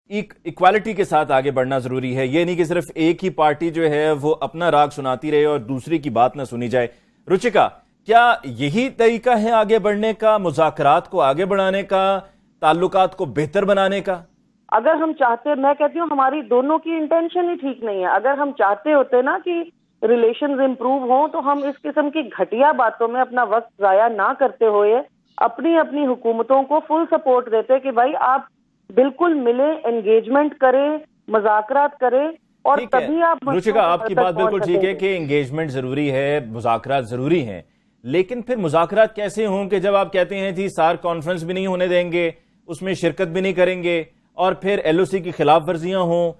Equality کے ساتھ آگے بڑھنا ضروری ہے. یہ نہیں کہ صرف ایک ہی پارٹی جو ہے وہ اپنا راگ سناتی رہے اور دوسری کی بات نہ سنی جائے. رچکا، کیا یہی طریقہ ہے آگے بڑھنے کا، مذاکرات کو آگے بڑھانے کا، تعلقات کو بہتر بنانے کا؟ اگر ہم چاہتے، میں کہتی ہوں ہماری دونوں کی انٹینشن ہی ٹھیک نہیں ہے. اگر ہم چاہتے ہوتے نا کہ ریلیشنز امپروو ہوں تو ہم اس قسم کی گھٹیا باتوں میں اپنا وقت ضائع نہ کرتے ہوئے اپنی حکومتوں کو فل سپورٹ دیتے کہ بھائی آپ بالکل ملے، انگیجمنٹ کریں، مذاکرات کریں اور تبھی آپ. رچکا، آپ کی بات بالکل ٹھیک ہے کہ انگیجمنٹ ضروری ہے، مذاکرات ضروری ہیں، لیکن پھر مذاکرات کیسے ہوں کہ جب آپ کہتے ہیں جی سارک کانفرنس بھی نہیں ہونے دیں گے، اس میں شرکت بھی نہیں کریں گے، اور پھر ایل او سی کی خلاف ورزیاں ہوں،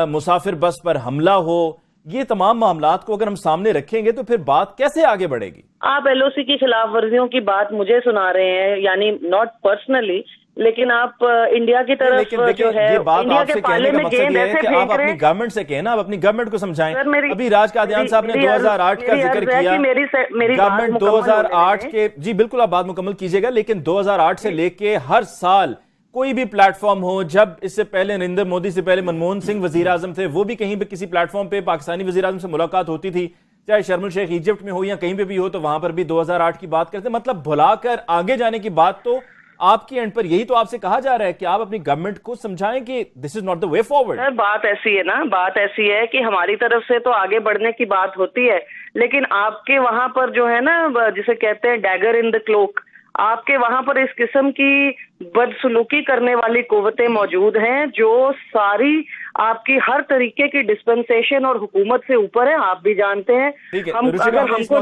مسافر بس پر حملہ ہو. یہ تمام معاملات کو اگر ہم سامنے رکھیں گے تو پھر بات کیسے آگے بڑھے گی؟ آپ ایل او سی کی خلاف ورزیوں کی بات مجھے سنا رہے ہیں، یعنی ناٹ پرسنلی، لیکن آپ انڈیا کی طرف جو ہے انڈیا کے پالے میں گیند ایسے پھینک رہے ہیں. آپ اپنی گورنمنٹ سے کہیں نا، آپ اپنی گورنمنٹ کو سمجھائیں. ابھی راج قادیان صاحب نے 2008 کا ذکر کیا، گورنمنٹ 2008 کے، جی بالکل آپ بات مکمل کیجئے گا، لیکن 2008 سے لے کے ہر سال کوئی بھی پلیٹ فارم ہو، جب اس سے پہلے نریندر مودی سے پہلے منموہن سنگھ وزیر اعظم تھے، وہ بھی کہیں پہ کسی پلیٹ فارم پہ پاکستانی وزیر اعظم سے ملاقات ہوتی تھی، چاہے شرم الشیخ ایجپٹ میں ہو یا کہیں پہ بھی ہو، تو وہاں پر بھی 2008 کی بات کرتے. مطلب بھلا کر آگے جانے کی بات تو آپ کی اینڈ پر یہی تو آپ سے کہا جا رہا ہے کہ آپ اپنی گورنمنٹ کو سمجھائیں کہ دس is not the way forward. بات ایسی ہے نا، بات ایسی ہے کہ ہماری طرف سے تو آگے بڑھنے کی بات ہوتی ہے، لیکن آپ کے وہاں پر جو ہے نا، جسے کہتے ہیں ڈیگر ان دا کلوک، آپ کے وہاں پر اس قسم کی بدسلوکی کرنے والی قوتیں موجود ہیں جو ساری آپ کی ہر طریقے کی ڈسپنسیشن اور حکومت سے اوپر ہے. آپ بھی جانتے ہیں اگر ہم کو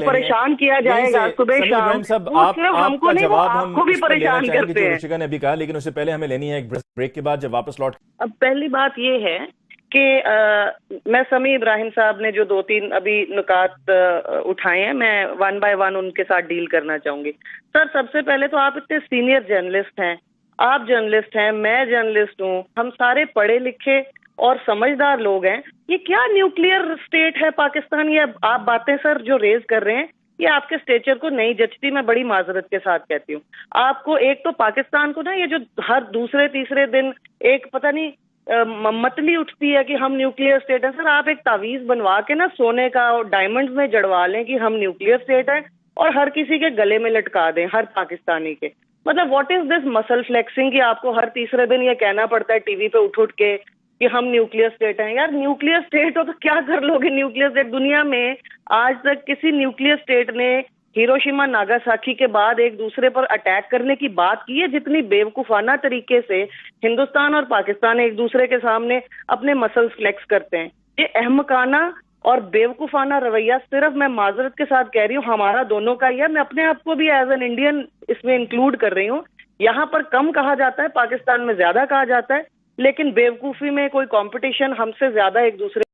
پریشان کیا جائے گا صبح شام، صرف ہم کو نہیں، وہ آپ کو بھی پریشان کرتے ہیں. رچکا نے ابھی کہا، لیکن اس سے پہلے ہمیں لینی ہے ایک بریک کے بعد جب واپس لوٹ. اب پہلی بات یہ ہے کہ میں سمیع ابراہیم صاحب نے جو 2-3 ابھی نکات اٹھائے ہیں، میں ون بائی ون ان کے ساتھ ڈیل کرنا چاہوں گی. سر، سب سے پہلے تو آپ اتنے سینئر جرنلسٹ ہیں، آپ جرنلسٹ ہیں، میں جرنلسٹ ہوں، ہم سارے پڑھے لکھے اور سمجھدار لوگ ہیں. یہ کیا نیوکلیئر اسٹیٹ ہے پاکستان؟ یہ آپ باتیں سر جو ریز کر رہے ہیں یہ آپ کے اسٹیچر کو نہیں جچتی، میں بڑی معذرت کے ساتھ کہتی ہوں. آپ کو ایک تو پاکستان کو نا یہ جو ہر دوسرے تیسرے دن ایک پتہ نہیں متلی اٹھتی ہے کہ ہم نیوکلیئر اسٹیٹ ہیں. سر، آپ ایک تعویذ بنوا کے نا سونے کا اور ڈائمنڈز میں جڑوا لیں کہ ہم نیوکلیئر اسٹیٹ ہیں اور ہر کسی کے گلے میں لٹکا دیں، ہر پاکستانی کے. مطلب واٹ از دس مسل فلیکسنگ کہ آپ کو ہر تیسرے دن یہ کہنا پڑتا ہے ٹی وی پہ اٹھ کے کہ ہم نیوکلیئر اسٹیٹ ہیں. یار نیوکلیئر اسٹیٹ ہو تو کیا کر لو گے نیوکلیئر اسٹیٹ؟ دنیا میں آج تک کسی نیوکلیئر اسٹیٹ نے ہیروشیما ناگاساکی کے بعد ایک دوسرے پر اٹیک کرنے کی بات کی ہے؟ جتنی بیوقوفانہ طریقے سے ہندوستان اور پاکستان ایک دوسرے کے سامنے اپنے مسل فلیکس کرتے ہیں، یہ احمقانہ اور بیوقوفانہ رویہ صرف، میں معذرت کے ساتھ کہہ رہی ہوں، ہمارا دونوں کا ہی ہے. میں اپنے آپ کو بھی ایز این انڈین اس میں انکلوڈ کر رہی ہوں. یہاں پر کم کہا جاتا ہے، پاکستان میں زیادہ کہا جاتا ہے، لیکن بیوقوفی میں کوئی کمپٹیشن ہم سے زیادہ ایک دوسرے